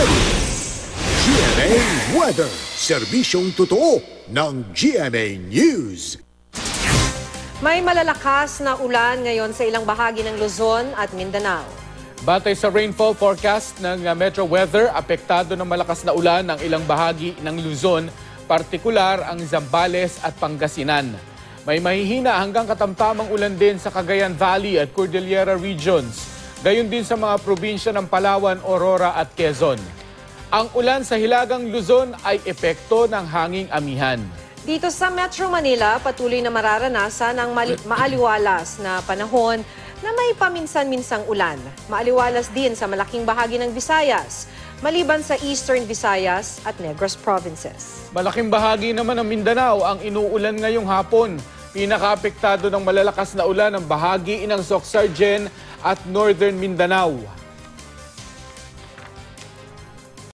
ready. GMA Weather, serbisyong totoo ng GMA News. May malalakas na ulan ngayon sa ilang bahagi ng Luzon at Mindanao. Batay sa rainfall forecast ng Metro Weather, apektado ng malakas na ulan ang ilang bahagi ng Luzon, partikular ang Zambales at Pangasinan. May mahihina hanggang katamtamang ulan din sa Cagayan Valley at Cordillera regions. Gayon din sa mga probinsya ng Palawan, Aurora at Quezon. Ang ulan sa Hilagang Luzon ay epekto ng hanging amihan. Dito sa Metro Manila, patuloy na mararanasan ang maaliwalas na panahon na may paminsan-minsang ulan. Maaliwalas din sa malaking bahagi ng Visayas, maliban sa Eastern Visayas at Negros provinces. Malaking bahagi naman ng Mindanao ang inuulan ngayong hapon. Pinakaapektado ng malalakas na ulan ang bahagi ng Soxargen at Northern Mindanao.